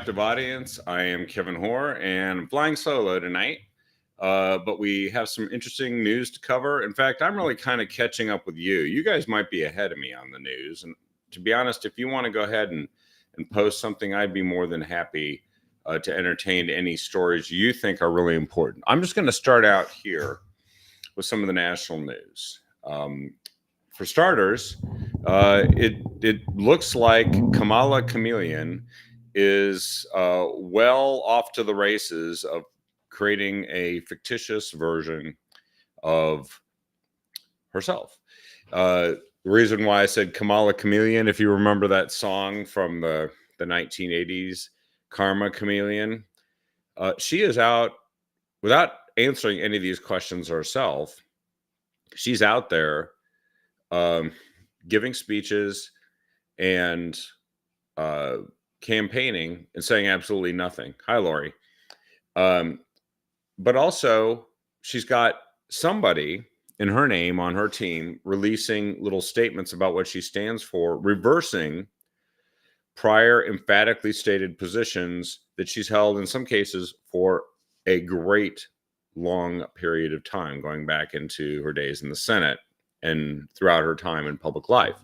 captive audience. I am Kevin Hoare and I'm flying solo tonight. But we have some interesting news to cover. In fact, I'm really kind of catching up with you. You guys might be ahead of me on the news. And to be honest, if you want to go ahead and post something, I'd be more than happy to entertain any stories you think are really important. I'm just going to start out here with some of the national news. For starters, it looks like Kamala Chameleon is well off to the races of creating a fictitious version of herself. The reason why I said Kamala Chameleon, if you remember that song from the 1980s, Karma Chameleon, she is out without answering any of these questions herself. She's out there giving speeches and campaigning and saying absolutely nothing. Hi, Lori. But also, she's got somebody in her name on her team releasing little statements about what she stands for, reversing prior emphatically stated positions that she's held in some cases for a great long period of time, going back into her days in the Senate and throughout her time in public life.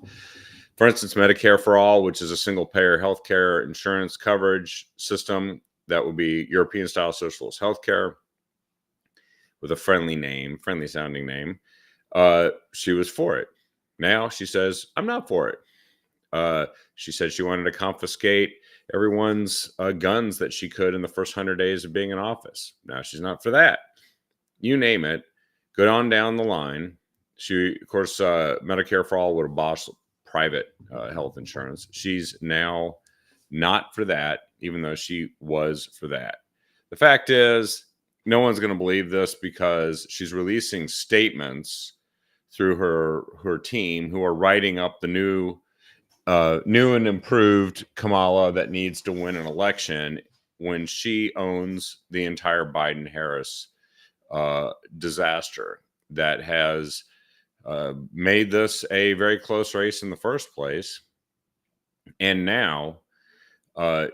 For instance, Medicare for All, which is a single-payer healthcare insurance coverage system that would be European-style socialist healthcare with a friendly-sounding name. She was for it. Now she says, I'm not for it. She said she wanted to confiscate everyone's guns that she could in the first 100 days of being in office. Now she's not for that. You name it. Go on down the line. She, of course, Medicare for All would abolish private health insurance. She's now not for that, even though she was for that. The fact is, no one's going to believe this because she's releasing statements through her team who are writing up the new and improved Kamala that needs to win an election when she owns the entire Biden-Harris disaster that has made this a very close race in the first place. And now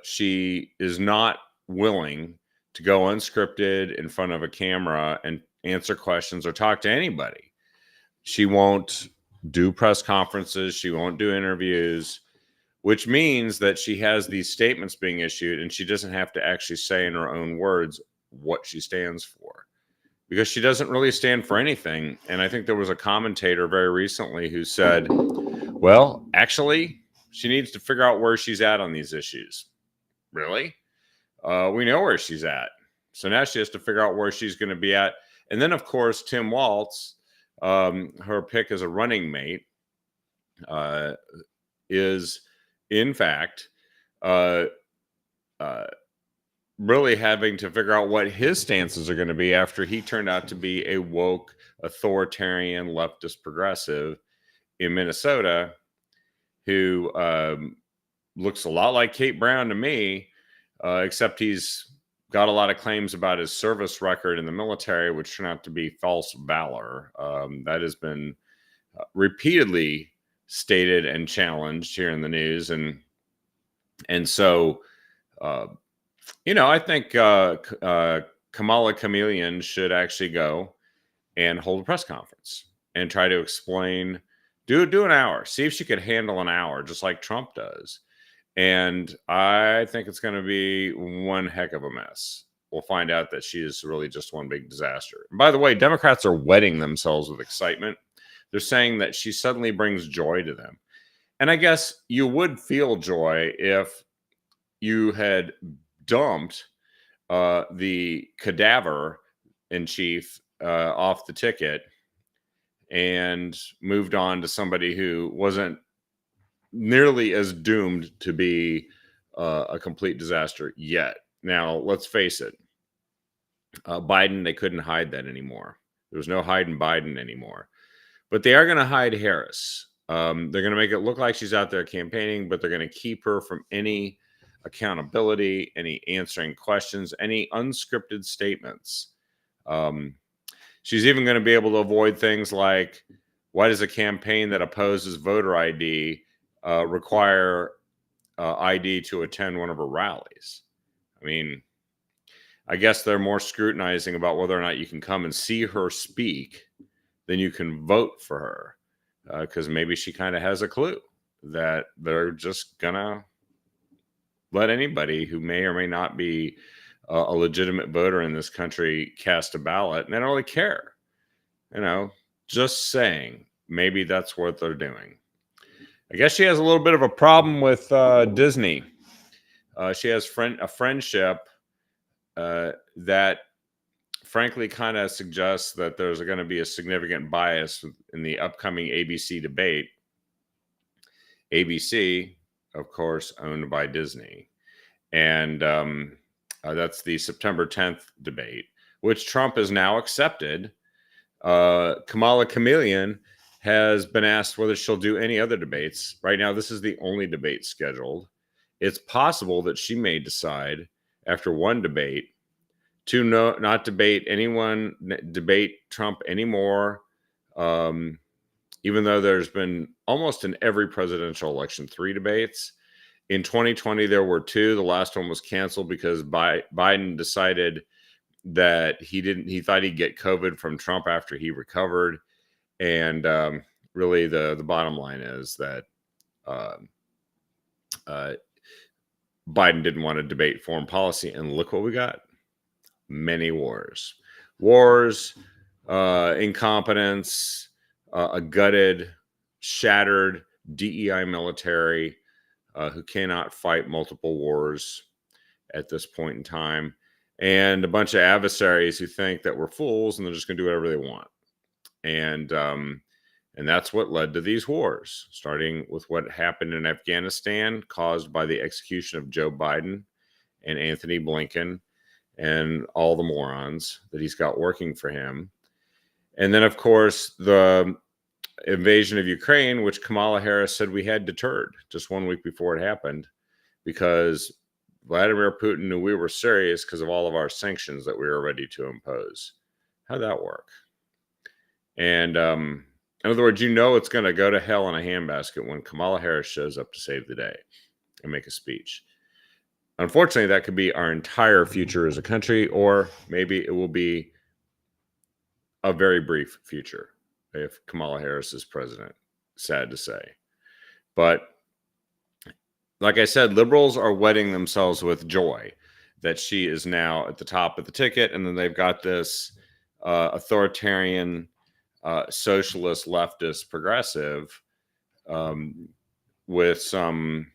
she is not willing to go unscripted in front of a camera and answer questions or talk to anybody. She won't do press conferences. She won't do interviews, which means that she has these statements being issued and she doesn't have to actually say in her own words what she stands for, because she doesn't really stand for anything. And I think there was a commentator very recently who said, well, actually, she needs to figure out where she's at on these issues. Really? We know where she's at. So now she has to figure out where she's going to be at. And then, of course, Tim Walz, her pick as a running mate, is, in fact, really having to figure out what his stances are going to be after he turned out to be a woke, authoritarian, leftist progressive in Minnesota who looks a lot like Kate Brown to me, except he's got a lot of claims about his service record in the military, which turned out to be false valor. That has been repeatedly stated and challenged here in the news. And so, I think Kamala Chameleon should actually go and hold a press conference and try to explain, do an hour, see if she could handle an hour, just like Trump does. And I think it's going to be one heck of a mess. We'll find out that she is really just one big disaster. And by the way, Democrats are wetting themselves with excitement. They're saying that she suddenly brings joy to them. And I guess you would feel joy if you had dumped the cadaver in chief off the ticket and moved on to somebody who wasn't nearly as doomed to be a complete disaster yet. Now, let's face it. Biden, they couldn't hide that anymore. There was no hiding Biden anymore. But they are going to hide Harris. They're going to make it look like she's out there campaigning, but they're going to keep her from any accountability, any answering questions, any unscripted statements. She's even going to be able to avoid things like, why does a campaign that opposes voter ID require ID to attend one of her rallies? I mean, I guess they're more scrutinizing about whether or not you can come and see her speak than you can vote for her, because maybe she kind of has a clue that they're just gonna let anybody who may or may not be a legitimate voter in this country cast a ballot, and they don't really care. You know, just saying, maybe that's what they're doing. I guess she has a little bit of a problem with Disney. She has a friendship that frankly kind of suggests that there's going to be a significant bias in the upcoming ABC debate. ABC, of course, owned by Disney. And that's the September 10th debate, which Trump has now accepted. Kamala Chameleon has been asked whether she'll do any other debates. Right now, this is the only debate scheduled. It's possible that she may decide after one debate to not debate Trump anymore. Even though there's been almost in every presidential election 3 debates. In 2020, there were 2. The last one was canceled because Biden decided that he thought he'd get COVID from Trump after he recovered. And really, the bottom line is that Biden didn't want to debate foreign policy. And look what we got. Many wars, incompetence, a gutted, shattered DEI military who cannot fight multiple wars at this point in time, and a bunch of adversaries who think that we're fools and they're just going to do whatever they want. And that's what led to these wars, starting with what happened in Afghanistan, caused by the execution of Joe Biden and Anthony Blinken and all the morons that he's got working for him. And then, of course, the invasion of Ukraine, which Kamala Harris said we had deterred just 1 week before it happened, because Vladimir Putin knew we were serious because of all of our sanctions that we were ready to impose. How'd that work? And in other words, it's going to go to hell in a handbasket when Kamala Harris shows up to save the day and make a speech. Unfortunately, that could be our entire future as a country, or maybe it will be a very brief future if Kamala Harris is president. Sad to say. But like I said, liberals are wetting themselves with joy that she is now at the top of the ticket. And then they've got this authoritarian, socialist, leftist, progressive with some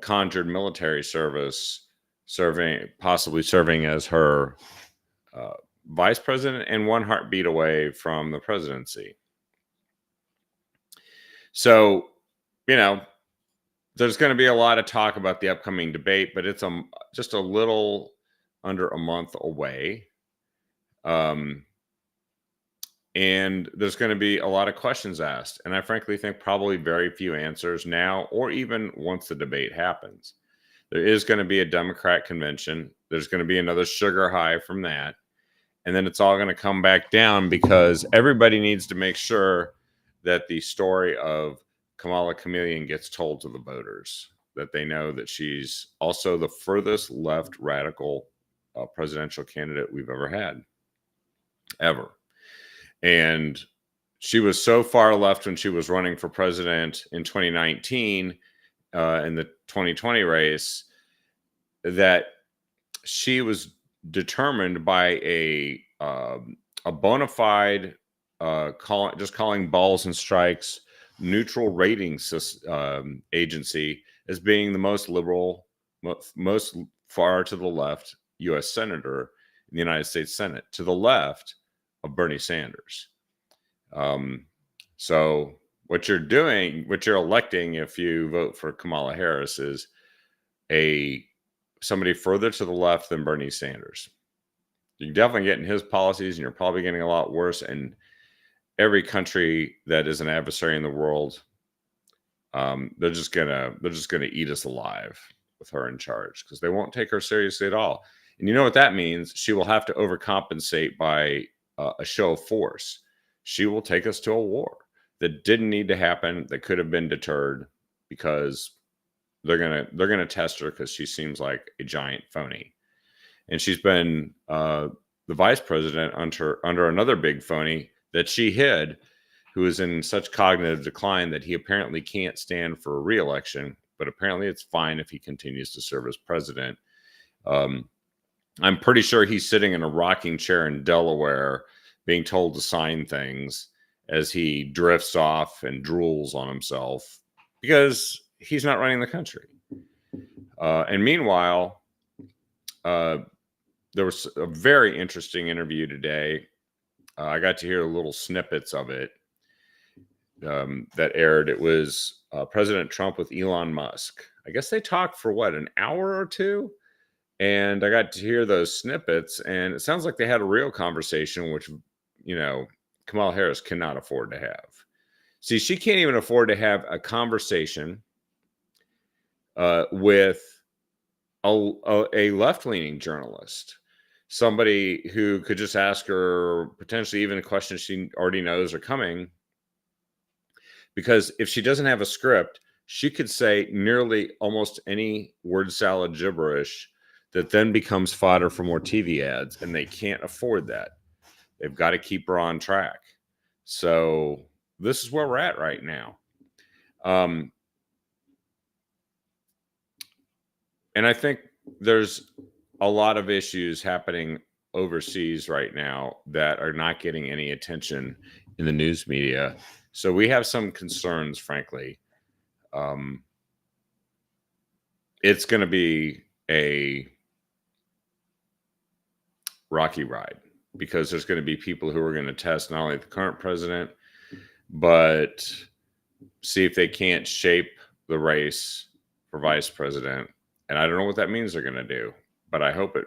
conjured military service possibly serving as her vice president and one heartbeat away from the presidency. So, there's going to be a lot of talk about the upcoming debate, but it's just a little under a month away. And there's going to be a lot of questions asked. And I frankly think probably very few answers now, or even once the debate happens. There is going to be a Democrat convention. There's going to be another sugar high from that. And then it's all going to come back down because everybody needs to make sure that the story of Kamala Chameleon gets told to the voters, that they know that she's also the furthest left radical presidential candidate we've ever had, ever. And she was so far left when she was running for president in 2019 in the 2020 race that she was determined by a bona fide calling balls and strikes neutral rating agency as being the most liberal, most far to the left U.S. senator in the United States Senate, to the left of Bernie Sanders. So what you're doing, what you're electing if you vote for Kamala Harris is somebody further to the left than Bernie Sanders. You're definitely getting his policies, and you're probably getting a lot worse. And every country that is an adversary in the world, they're just gonna eat us alive with her in charge because they won't take her seriously at all. And you know what that means? She will have to overcompensate by a show of force. She will take us to a war that didn't need to happen, that could have been deterred, because they're gonna test her because she seems like a giant phony. and she's been the vice president under another big phony that she hid, who is in such cognitive decline that he apparently can't stand for a re-election, but apparently it's fine if he continues to serve as president. I'm pretty sure he's sitting in a rocking chair in Delaware being told to sign things as he drifts off and drools on himself because he's not running the country. And meanwhile, there was a very interesting interview today. I got to hear little snippets of it that aired. It was President Trump with Elon Musk. I guess they talked for what, an hour or two? And I got to hear those snippets, and it sounds like they had a real conversation, which, Kamala Harris cannot afford to have. See, she can't even afford to have a conversation with a left-leaning journalist, somebody who could just ask her potentially even questions she already knows are coming. Because if she doesn't have a script, she could say nearly almost any word salad gibberish that then becomes fodder for more TV ads, and they can't afford that. They've got to keep her on track. So this is where we're at right now. And I think there's a lot of issues happening overseas right now that are not getting any attention in the news media. So we have some concerns, frankly. It's going to be a rocky ride because there's going to be people who are going to test not only the current president, but see if they can't shape the race for vice president. And I don't know what that means they're going to do, but I hope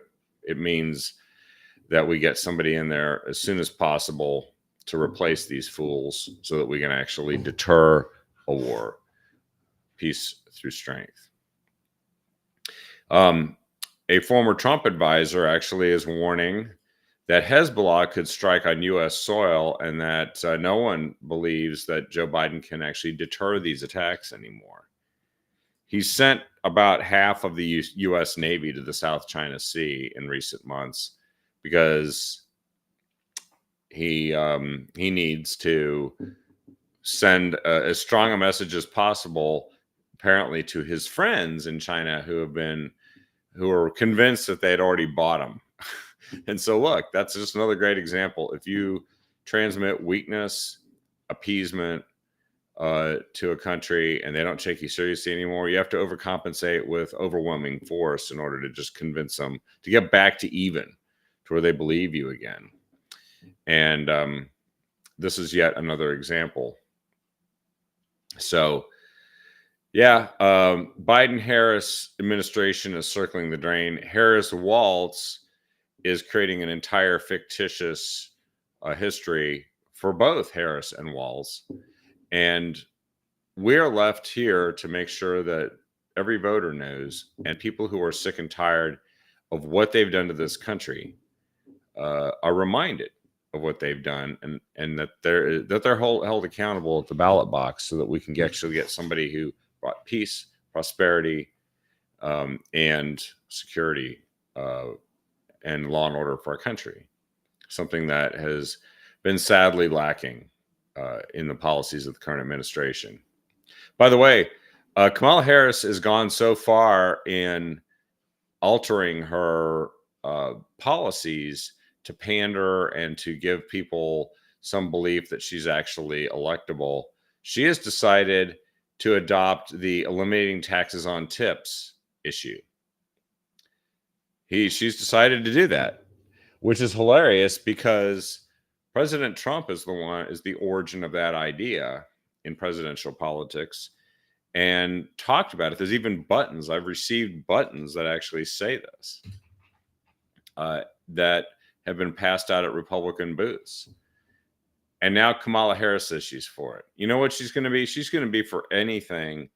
it means that we get somebody in there as soon as possible to replace these fools so that we can actually deter a war. Peace through strength. A former Trump advisor actually is warning that Hezbollah could strike on U.S. soil and that no one believes that Joe Biden can actually deter these attacks anymore. He sent about half of the U.S. Navy to the South China Sea in recent months because he needs to send as strong a message as possible, apparently, to his friends in China who are convinced that they had already bought him. And so, look, that's just another great example. If you transmit weakness, appeasement to a country and they don't take you seriously anymore, you have to overcompensate with overwhelming force in order to just convince them to get back to even, to where they believe you again. And this is yet another example. So, yeah, Biden-Harris administration is circling the drain. Harris-Walz is creating an entire fictitious history for both Harris and Walz. And we're left here to make sure that every voter knows, and people who are sick and tired of what they've done to this country are reminded of what they've done, and that they're held accountable at the ballot box, so that we can actually get somebody who brought peace, prosperity, and security and law and order for our country. Something that has been sadly lacking in the policies of the current administration. By the way, Kamala Harris has gone so far in altering her policies to pander and to give people some belief that she's actually electable. She has decided to adopt the eliminating taxes on tips issue. She's decided to do that, which is hilarious because President Trump is the origin of that idea in presidential politics and talked about it. There's even buttons. I've received buttons that actually say this, that have been passed out at Republican booths. And now Kamala Harris says she's for it. You know what she's going to be? She's going to be for anything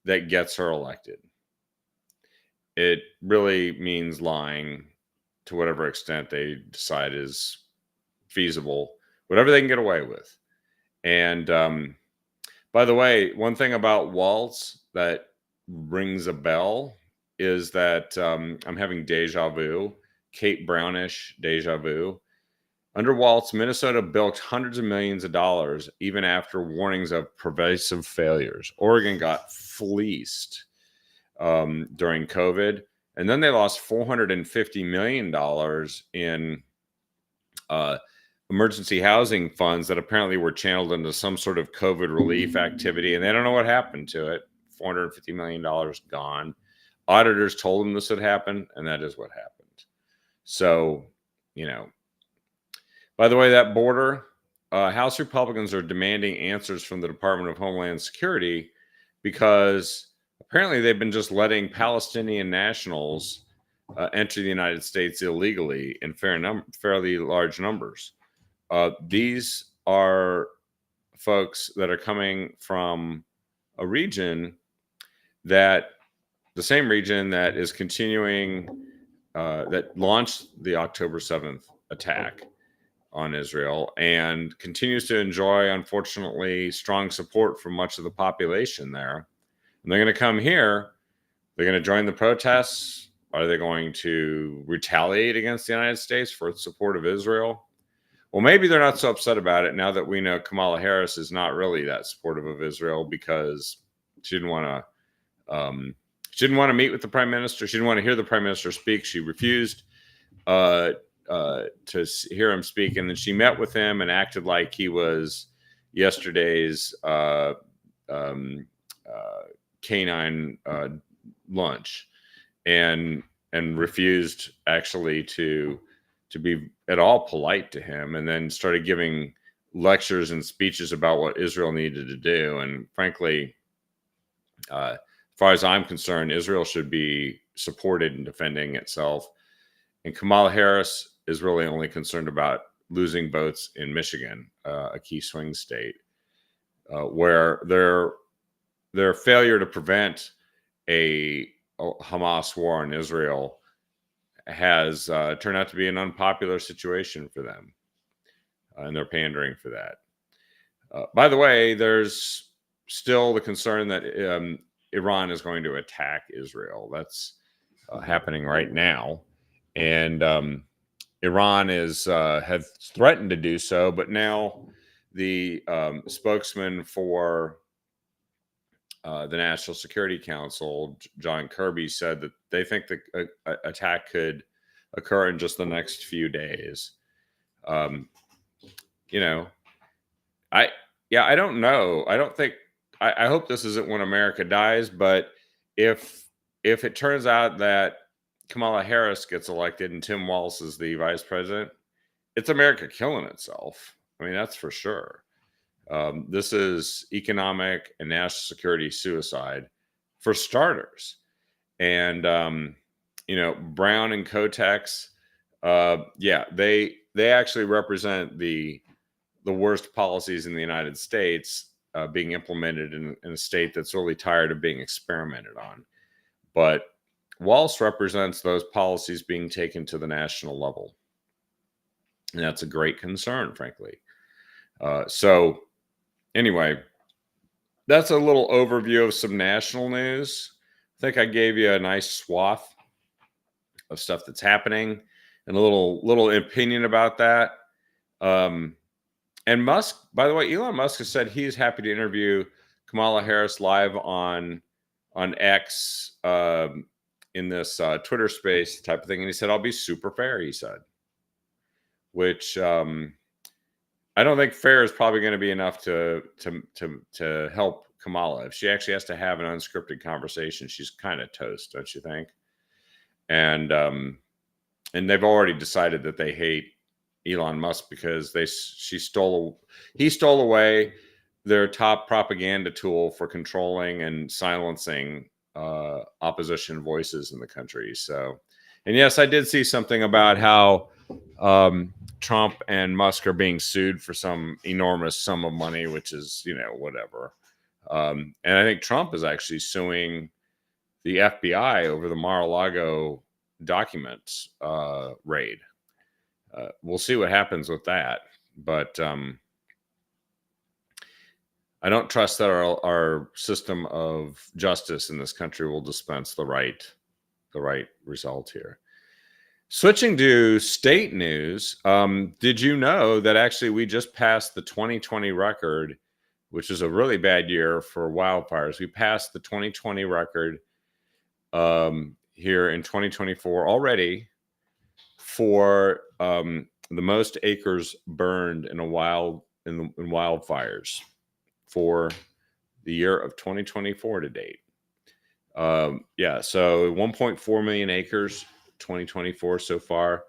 that gets her elected. It really means lying to whatever extent they decide is feasible, whatever they can get away with. And by the way, one thing about Walz that rings a bell is that I'm having deja vu Kate Brownish deja vu. Under Walz, Minnesota bilked hundreds of millions of dollars even after warnings of pervasive failures. Oregon got fleeced during COVID, and then they lost $450 million in emergency housing funds that apparently were channeled into some sort of COVID relief activity, and they don't know what happened to it. $450 million gone. Auditors told them this had happened, and that is what happened. So, by the way, that border, House Republicans are demanding answers from the Department of Homeland Security because apparently they've been just letting Palestinian nationals enter the United States illegally in fairly large numbers. These are folks that are coming from a region the same region that is continuing, that launched the October 7th attack on Israel and continues to enjoy, unfortunately, strong support from much of the population there. And they're going to come here. They're going to join the protests. Are they going to retaliate against the United States for its support of Israel? Well, maybe they're not so upset about it now that we know Kamala Harris is not really that supportive of Israel because she didn't want to meet with the prime minister. She didn't want to hear the prime minister speak. She refused to hear him speak, and then she met with him and acted like he was yesterday's canine lunch, and refused actually to be at all polite to him, and then started giving lectures and speeches about what Israel needed to do. And frankly, as far as I'm concerned, Israel should be supported in defending itself. And Kamala Harris is really only concerned about losing votes in Michigan, a key swing state, where their failure to prevent a Hamas war on Israel has turned out to be an unpopular situation for them, and they're pandering for that. By the way, there's still the concern that Iran is going to attack Israel. That's happening right now, and Iran have threatened to do so, but now the spokesman for the National Security Council, John Kirby, said that they think the attack could occur in just the next few days. I don't know. I hope this isn't when America dies, but if it turns out that Kamala Harris gets elected and Tim Walz is the vice president, it's America killing itself. I mean, that's for sure. This is economic and national security suicide for starters. And, Brown and Kotex, they actually represent the worst policies in the United States being implemented in a state that's really tired of being experimented on. But Walz represents those policies being taken to the national level. And that's a great concern, frankly. So anyway, that's a little overview of some national news. I think I gave you a nice swath of stuff that's happening and a little opinion about that. And Musk, by the way, Elon Musk has said he's happy to interview Kamala Harris live on X in this Twitter space type of thing. And he said, I'll be super fair, he said, which I don't think fair is probably going to be enough to help Kamala. If she actually has to have an unscripted conversation, she's kind of toast, don't you think? And they've already decided that they hate Elon Musk because he stole away their top propaganda tool for controlling and silencing opposition voices in the country. So, and yes, I did see something about how Trump and Musk are being sued for some enormous sum of money, which is, whatever. And I think Trump is actually suing the FBI over the Mar-a-Lago documents raid. We'll see what happens with that. But I don't trust that our system of justice in this country will dispense the right result here. Switching to state news, did you know that actually we just passed the 2020 record, which is a really bad year for wildfires? We passed the 2020 record here in 2024 already for the most acres burned in wildfires for the year of 2024 to date. Yeah, so 1.4 million acres 2024 so far.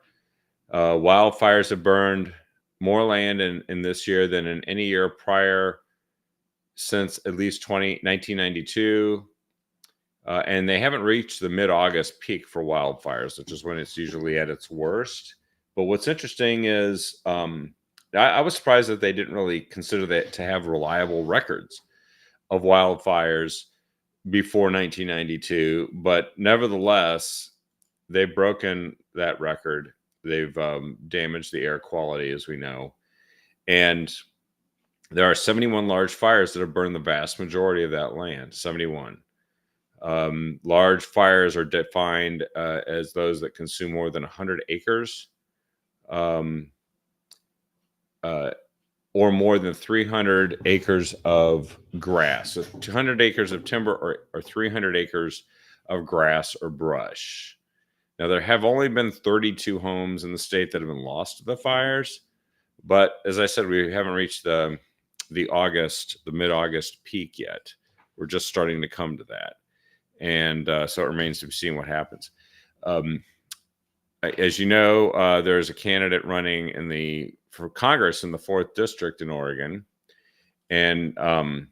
Wildfires have burned more land in this year than in any year prior since at least 1992. And they haven't reached the mid-August peak for wildfires, which is when it's usually at its worst. But what's interesting is I was surprised that they didn't really consider that to have reliable records of wildfires before 1992. But nevertheless, they've broken that record. They've damaged the air quality, as we know. And there are 71 large fires that have burned the vast majority of that land, 71. Large fires are defined as those that consume more than 100 acres or more than 300 acres of grass. So 200 acres of timber or 300 acres of grass or brush. Now, there have only been 32 homes in the state that have been lost to the fires. But as I said, we haven't reached the mid-August peak yet. We're just starting to come to that. And so it remains to be seen what happens. As you know, there's a candidate running for Congress in the 4th District in Oregon. And her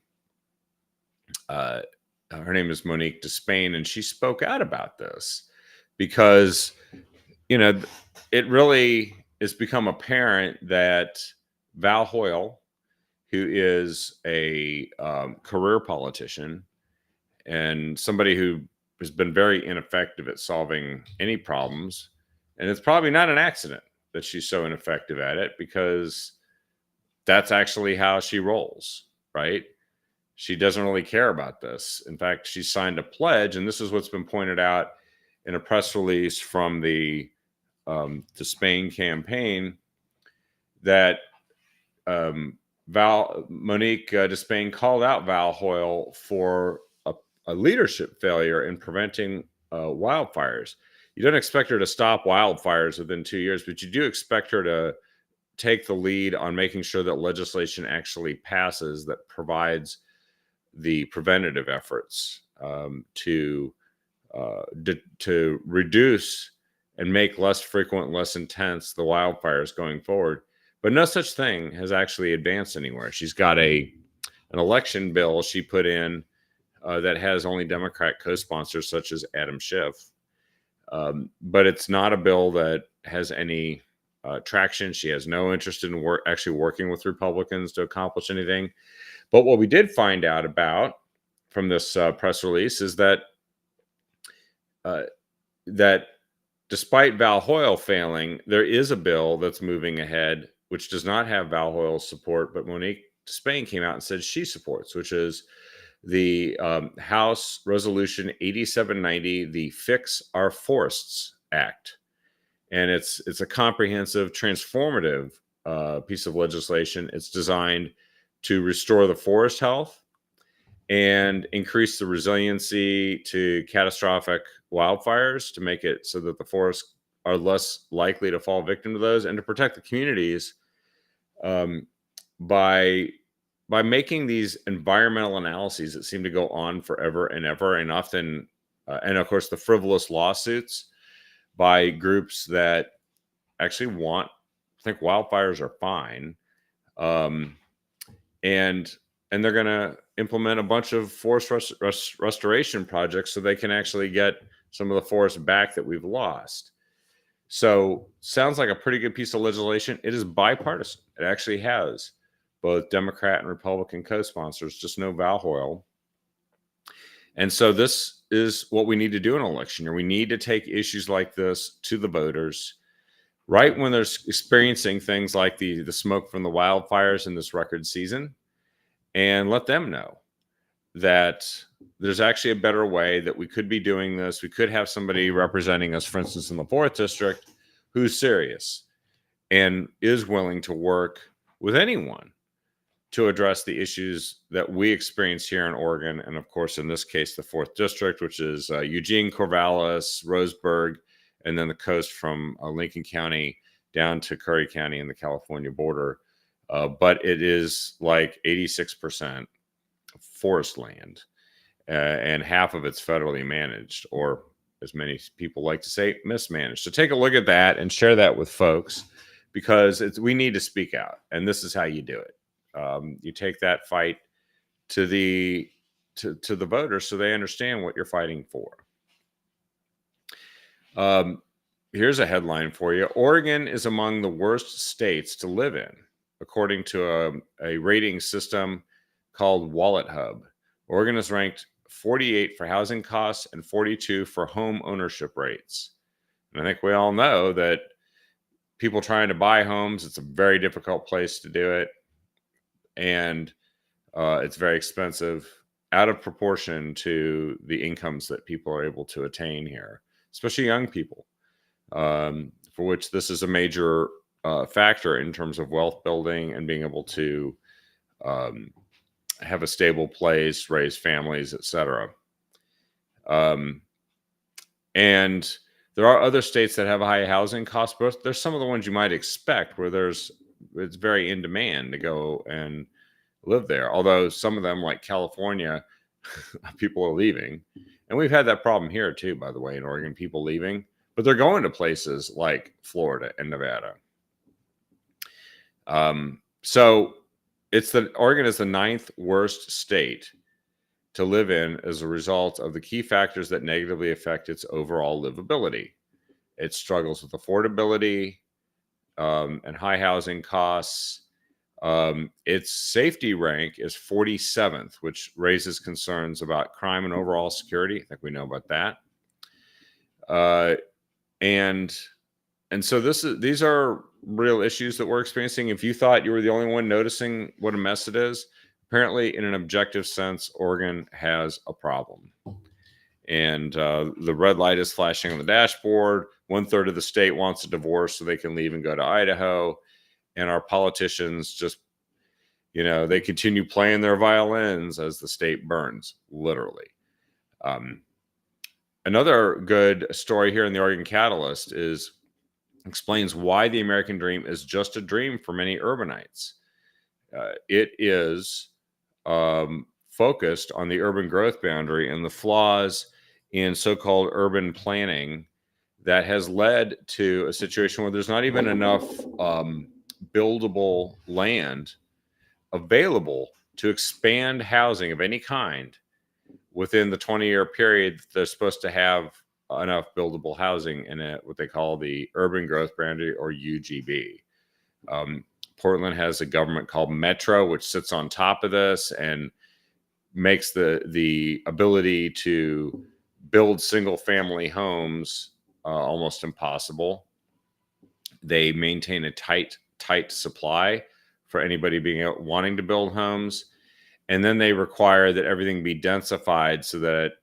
name is Monique Despain, and she spoke out about this because, it really has become apparent that Val Hoyle, who is a career politician and somebody who has been very ineffective at solving any problems, and it's probably not an accident that she's so ineffective at it, because that's actually how she rolls, right? She doesn't really care about this. In fact, she signed a pledge, and this is what's been pointed out in a press release from the Despain campaign, that Monique Despain called out Val Hoyle for a leadership failure in preventing wildfires. You don't expect her to stop wildfires within 2 years, but you do expect her to take the lead on making sure that legislation actually passes that provides the preventative efforts to reduce and make less frequent, less intense the wildfires going forward. But no such thing has actually advanced anywhere. She's got an election bill she put in that has only Democrat co-sponsors such as Adam Schiff. But it's not a bill that has any traction. She has no interest in actually working with Republicans to accomplish anything. But what we did find out about from this press release is that despite Val Hoyle failing, there is a bill that's moving ahead, which does not have Val Hoyle's support, but Monique Despain came out and said she supports, which is the House Resolution 8790, the Fix Our Forests Act. And it's a comprehensive, transformative piece of legislation. It's designed to restore the forest health and increase the resiliency to catastrophic wildfires, to make it so that the forests are less likely to fall victim to those, and to protect the communities by making these environmental analyses that seem to go on forever and ever, and often, and of course, the frivolous lawsuits by groups that actually think wildfires are fine, and they're going to implement a bunch of forest restoration projects so they can actually get some of the forest back that we've lost. So sounds like a pretty good piece of legislation. It is bipartisan. It actually has both Democrat and Republican co-sponsors, just no Val Hoyle. And so this is what we need to do in an election year. We need to take issues like this to the voters right when they're experiencing things like the smoke from the wildfires in this record season, and let them know that there's actually a better way, that we could be doing this. We could have somebody representing us, for instance, in the 4th District, who's serious and is willing to work with anyone to address the issues that we experience here in Oregon. And of course, in this case, the 4th District, which is Eugene, Corvallis, Roseburg, and then the coast from Lincoln County down to Curry County in the California border. But it is like 86% forest land, and half of it's federally managed, or as many people like to say, mismanaged. So take a look at that and share that with folks, because we need to speak out, and this is how you do it. You take that fight to the voters so they understand what you're fighting for. Here's a headline for you. Oregon is among the worst states to live in, according to a rating system called WalletHub. Oregon is ranked 48 for housing costs and 42 for home ownership rates. And I think we all know that people trying to buy homes, it's a very difficult place to do it. And it's very expensive, out of proportion to the incomes that people are able to attain here, especially young people, for which this is a major factor in terms of wealth building and being able to have a stable place, raise families, etc. And there are other states that have high housing costs, but there's some of the ones you might expect where it's very in demand to go and live there. Although some of them, like California, people are leaving. And we've had that problem here too, by the way, in Oregon, people leaving, but they're going to places like Florida and Nevada. So Oregon is the 9th worst state to live in as a result of the key factors that negatively affect its overall livability. It struggles with affordability and high housing costs. Its safety rank is 47th, which raises concerns about crime and overall security. I think we know about that. And so these are real issues that we're experiencing. If you thought you were the only one noticing what a mess it is, apparently in an objective sense, Oregon has a problem. And the red light is flashing on the dashboard. 1/3 of the state wants a divorce so they can leave and go to Idaho. And our politicians just, they continue playing their violins as the state burns, literally. Another good story here in the Oregon Catalyst explains why the American dream is just a dream for many urbanites. It is focused on the urban growth boundary and the flaws in so-called urban planning that has led to a situation where there's not even enough buildable land available to expand housing of any kind within the 20-year period. They're supposed to have enough buildable housing in what they call the urban growth boundary, or UGB. Portland has a government called Metro, which sits on top of this and makes the ability to build single family homes almost impossible. They maintain a tight supply for anybody wanting to build homes. And then they require that everything be densified so that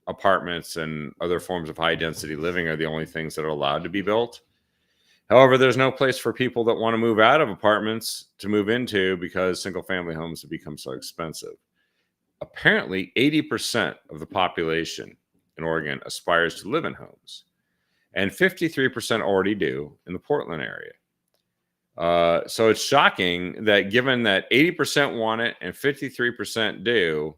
apartments and other forms of high density living are the only things that are allowed to be built. However, there's no place for people that want to move out of apartments to move into because single family homes have become so expensive. Apparently, 80% of the population in Oregon aspires to live in homes, and 53% already do in the Portland area. So it's shocking that given that 80% want it and 53% do,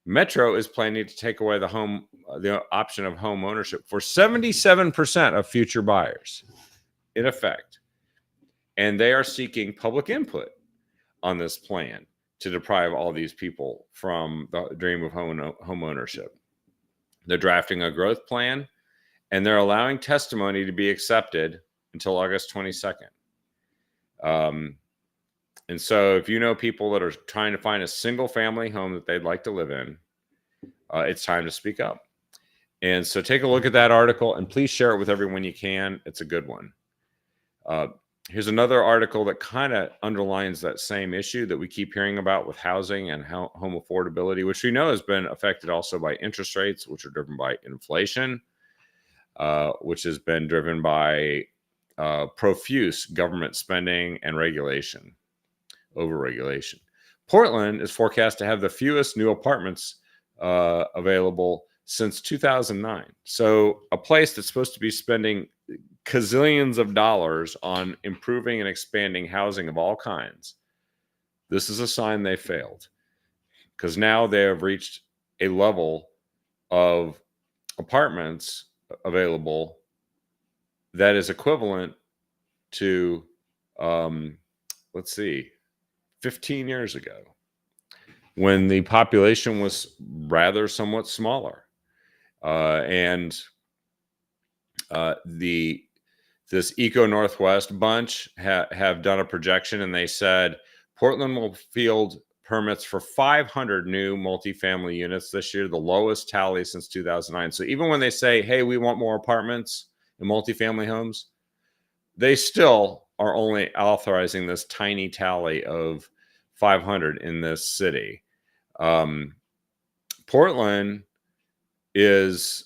Metro is planning to take away the option of home ownership for 77% of future buyers, in effect. And they are seeking public input on this plan to deprive all these people from the dream of home ownership. They're drafting a growth plan, and they're allowing testimony to be accepted until August 22nd. And so if you know people that are trying to find a single family home that they'd like to live in, it's time to speak up. And so take a look at that article and please share it with everyone you can. It's a good one. Here's another article that kind of underlines that same issue that we keep hearing about with housing and home affordability, which we know has been affected also by interest rates, which are driven by inflation. which has been driven by profuse government spending and regulation, overregulation. Portland is forecast to have the fewest new apartments available since 2009. So a place that's supposed to be spending gazillions of dollars on improving and expanding housing of all kinds. This is a sign they failed, because now they have reached a level of apartments available that is equivalent to, let's see, 15 years ago, when the population was rather somewhat smaller. And this Eco Northwest bunch have done a projection, and they said Portland will field permits for 500 new multifamily units this year, the lowest tally since 2009. So even when they say, hey, we want more apartments and multifamily homes, they still are only authorizing this tiny tally of 500 in this city. Portland is,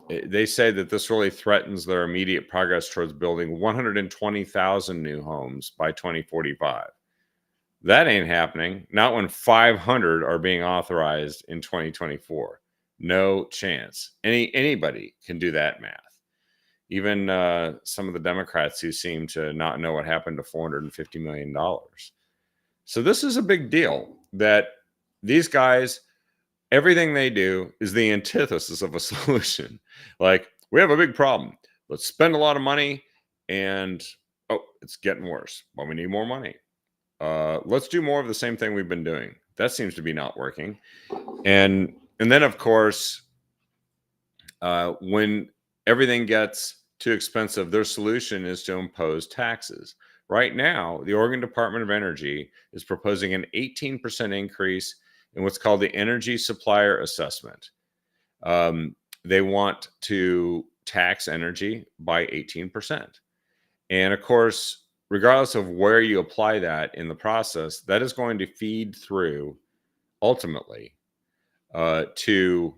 they say that this really threatens their immediate progress towards building 120,000 new homes by 2045. That ain't happening. Not when 500 are being authorized in 2024. No chance. Anybody can do that math. Even some of the Democrats who seem to not know what happened to $450 million. So this is a big deal, that these guys, everything they do is the antithesis of a solution. Like, we have a big problem. Let's spend a lot of money, and oh, it's getting worse. Well, we need more money. Let's do more of the same thing we've been doing. That seems to be not working. And then, of course, when everything gets too expensive, their solution is to impose taxes. Right now, the Oregon Department of Energy is proposing an 18% increase in what's called the Energy Supplier Assessment. They want to tax energy by 18%. And of course, regardless of where you apply that in the process, that is going to feed through ultimately to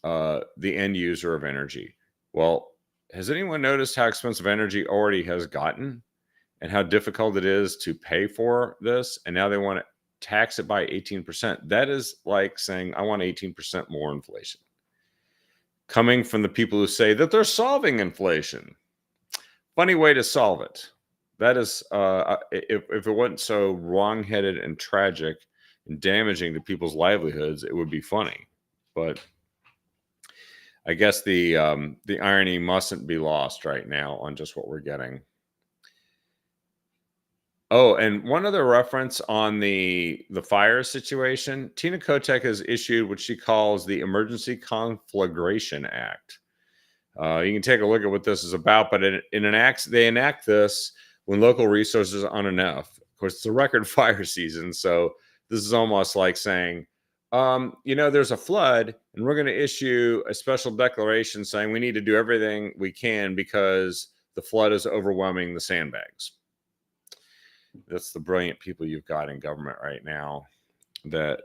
the end user of energy. Well, has anyone noticed how expensive energy already has gotten and how difficult it is to pay for this? And now they want to tax it by 18%. That is like saying, I want 18% more inflation. Coming from the people who say that they're solving inflation. Funny way to solve it. That is, if it wasn't so wrong-headed and tragic and damaging to people's livelihoods, it would be funny. But I guess the irony mustn't be lost right now on just what we're getting. Oh, and one other reference on the fire situation. Tina Kotek has issued what she calls the Emergency Conflagration Act. You can take a look at what this is about, but they enact this when local resources aren't enough. Of course, it's a record fire season, so this is almost like saying, there's a flood, and we're going to issue a special declaration saying we need to do everything we can because the flood is overwhelming the sandbags. That's the brilliant people you've got in government right now that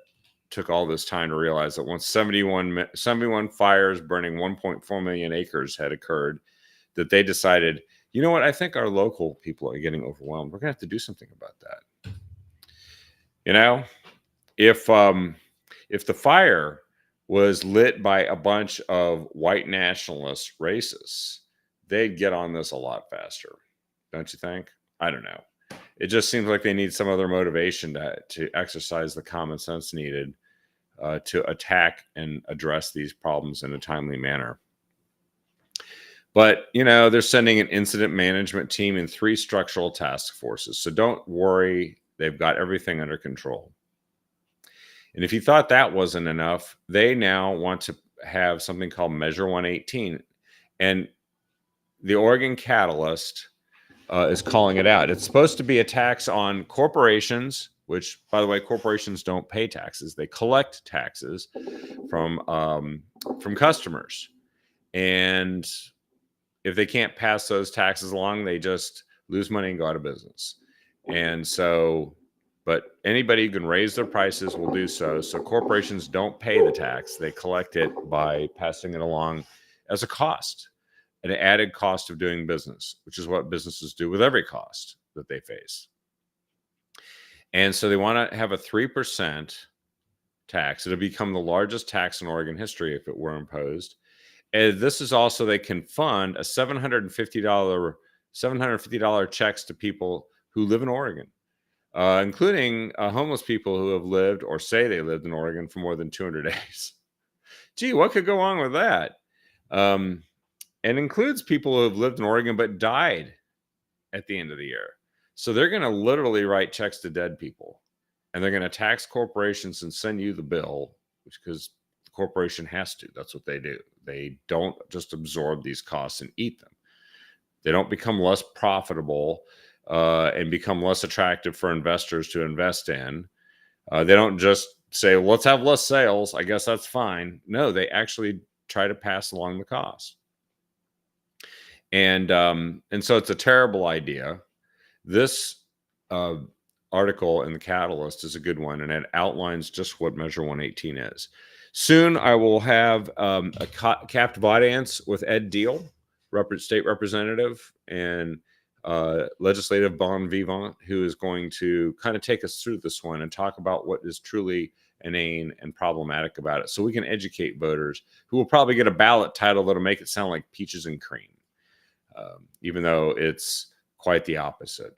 took all this time to realize that once 71 fires burning 1.4 million acres had occurred, that they decided, you know what, I think our local people are getting overwhelmed. We're going to have to do something about that. If the fire was lit by a bunch of white nationalist racists, they'd get on this a lot faster. Don't you think? I don't know. It just seems like they need some other motivation to exercise the common sense needed to attack and address these problems in a timely manner. But, they're sending an incident management team and 3 structural task forces. So don't worry. They've got everything under control. And if you thought that wasn't enough, they now want to have something called Measure 118. And the Oregon Catalyst is calling it out. It's supposed to be a tax on corporations, which, by the way, corporations don't pay taxes. They collect taxes from customers. And if they can't pass those taxes along, they just lose money and go out of business. And so, but anybody who can raise their prices will do so. So corporations don't pay the tax. They collect it by passing it along as a cost, an added cost of doing business, which is what businesses do with every cost that they face. And so they want to have a 3% tax. It'll become the largest tax in Oregon history if it were imposed. And this is also, they can fund a $750 checks to people who live in Oregon, including homeless people who have lived or say they lived in Oregon for more than 200 days. Gee, what could go wrong with that? And includes people who have lived in Oregon but died at the end of the year. So they're going to literally write checks to dead people, and they're going to tax corporations and send you the bill, because the corporation has to. That's what they do. They don't just absorb these costs and eat them. They don't become less profitable and become less attractive for investors to invest in. They don't just say, let's have less sales, I guess that's fine. No, they actually try to pass along the cost. And so it's a terrible idea. This article in the Catalyst is a good one, and it outlines just what Measure 118 is. Soon I will have a captive audience with Ed Deal, state representative and legislative bon vivant, who is going to kind of take us through this one and talk about what is truly inane and problematic about it, so we can educate voters who will probably get a ballot title that'll make it sound like peaches and cream, even though it's quite the opposite.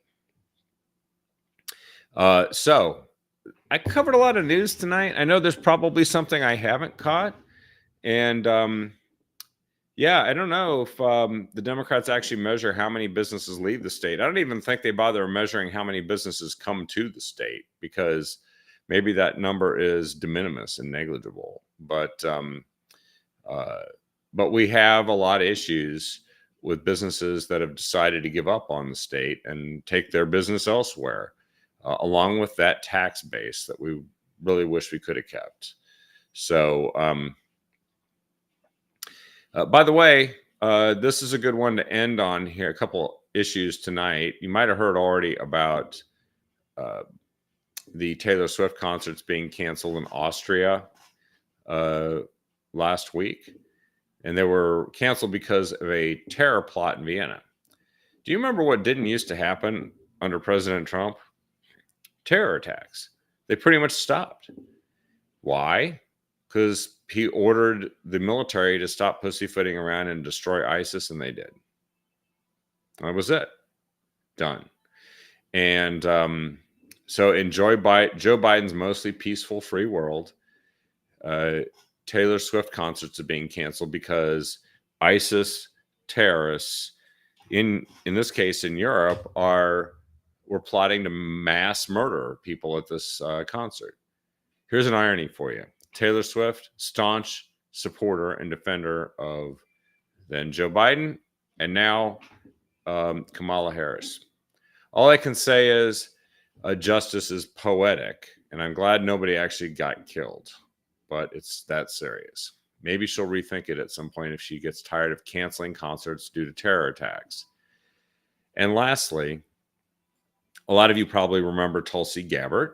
So I covered a lot of news tonight. I know there's probably something I haven't caught. And yeah, I don't know if the Democrats actually measure how many businesses leave the state. I don't even think they bother measuring how many businesses come to the state, because maybe that number is de minimis and negligible. But we have a lot of issues with businesses that have decided to give up on the state and take their business elsewhere, along with that tax base that we really wish we could have kept. So, by the way, this is a good one to end on here. A couple issues tonight. You might have heard already about the Taylor Swift concerts being canceled in Austria last week. And they were canceled because of a terror plot in Vienna. Do you remember what didn't used to happen under President Trump? Terror attacks. They pretty much stopped. Why? Because he ordered the military to stop pussyfooting around and destroy ISIS, and they did. That was it. Done. And so in Joe Biden's mostly peaceful, free world, Taylor Swift concerts are being canceled because ISIS terrorists, in this case in Europe, were plotting to mass murder people at this concert. Here's an irony for you. Taylor Swift, staunch supporter and defender of then Joe Biden and now Kamala Harris. All I can say is justice is poetic, and I'm glad nobody actually got killed. But it's that serious. Maybe she'll rethink it at some point if she gets tired of canceling concerts due to terror attacks. And lastly, a lot of you probably remember Tulsi Gabbard.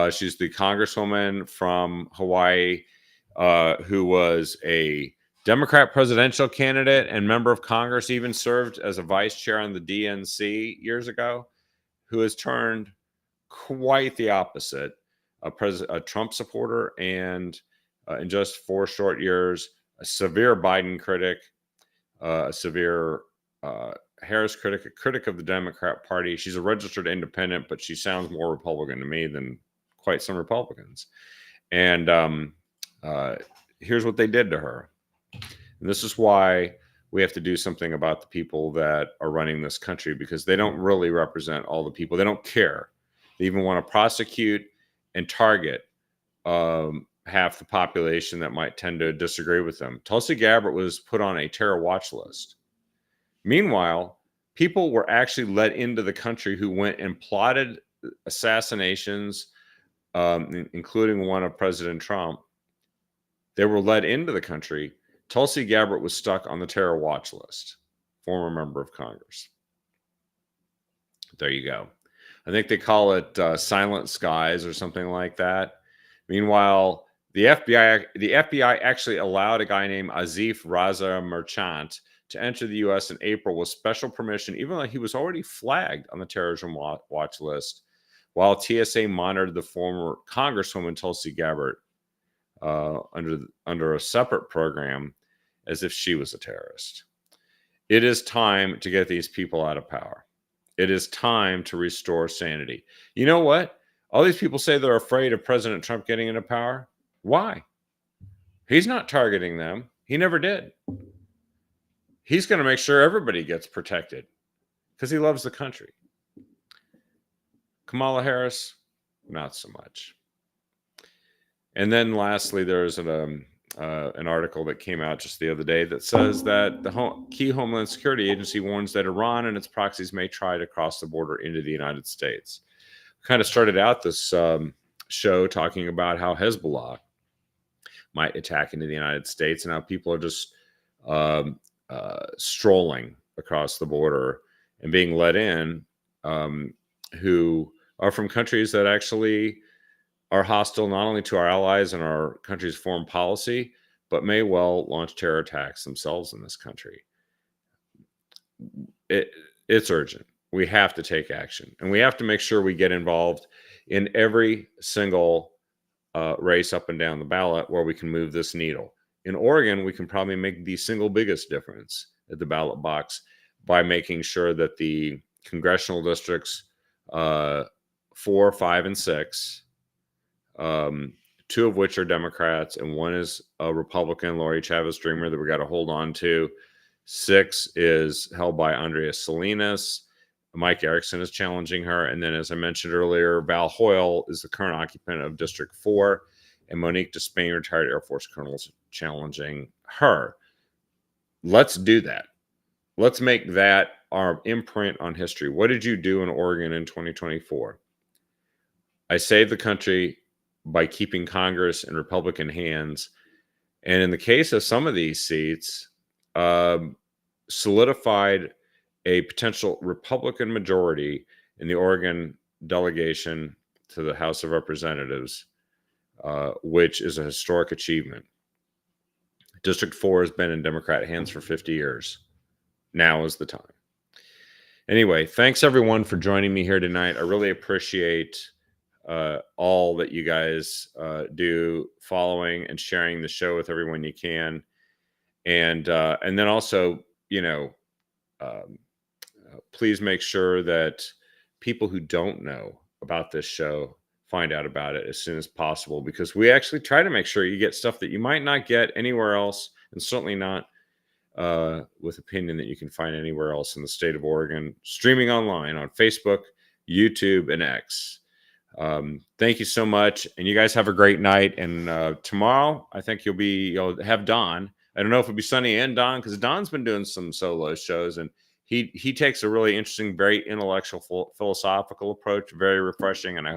She's the congresswoman from Hawaii who was a Democrat presidential candidate and member of Congress, even served as a vice chair on the DNC years ago, who has turned quite the opposite. A Trump supporter, and in just 4 short years, a severe Biden critic, a severe Harris critic, a critic of the Democrat Party. She's a registered independent, but she sounds more Republican to me than quite some Republicans. And here's what they did to her. And this is why we have to do something about the people that are running this country, because they don't really represent all the people. They don't care. They even want to prosecute and target half the population that might tend to disagree with them. Tulsi Gabbard was put on a terror watch list. Meanwhile, people were actually let into the country who went and plotted assassinations, including one of President Trump. They were let into the country. Tulsi Gabbard was stuck on the terror watch list, former member of Congress. There you go. I think they call it Silent Skies or something like that. Meanwhile, The FBI actually allowed a guy named Azif Raza Merchant to enter the U.S. in April with special permission, even though he was already flagged on the terrorism watch list, while TSA monitored the former Congresswoman Tulsi Gabbard under a separate program as if she was a terrorist. It is time to get these people out of power. It is time to restore sanity. You know what? All these people say they're afraid of President Trump getting into power. Why? He's not targeting them. He never did. He's going to make sure everybody gets protected because he loves the country. Kamala Harris, not so much. And then lastly, there's an article that came out just the other day that says that the key Homeland Security Agency warns that Iran and its proxies may try to cross the border into the United States. Kind of started out this show talking about how Hezbollah might attack into the United States and how people are just strolling across the border and being let in who are from countries that actually are hostile not only to our allies and our country's foreign policy, but may well launch terror attacks themselves in this country. It's urgent. We have to take action, and we have to make sure we get involved in every single race up and down the ballot where we can move this needle. In Oregon, we can probably make the single biggest difference at the ballot box by making sure that the congressional districts 4, 5, and 6, 2 of which are Democrats and 1 is a Republican, Lori Chavez Dreamer, that we got to hold on to. 6 is held by Andrea Salinas. Mike Erickson is challenging her. And then, as I mentioned earlier, Val Hoyle is the current occupant of District 4, and Monique Despain, retired Air Force colonel, is challenging her. Let's do that. Let's make that our imprint on history. What did you do in Oregon in 2024? I saved the country by keeping Congress in Republican hands. And in the case of some of these seats, solidified a potential Republican majority in the Oregon delegation to the House of Representatives, which is a historic achievement. District 4 has been in Democrat hands for 50 years. Now is the time. Anyway, thanks everyone for joining me here tonight. I really appreciate all that you guys do, following and sharing the show with everyone you can. And then also, please make sure that people who don't know about this show find out about it as soon as possible, because we actually try to make sure you get stuff that you might not get anywhere else, and certainly not with opinion that you can find anywhere else in the state of Oregon, streaming online on Facebook, YouTube, and X. Thank you so much, and you guys have a great night. And tomorrow, I think you'll have Don. I don't know if it'll be Sunny and Don, because Don's been doing some solo shows, and he takes a really interesting, very intellectual, philosophical approach, very refreshing, and I hope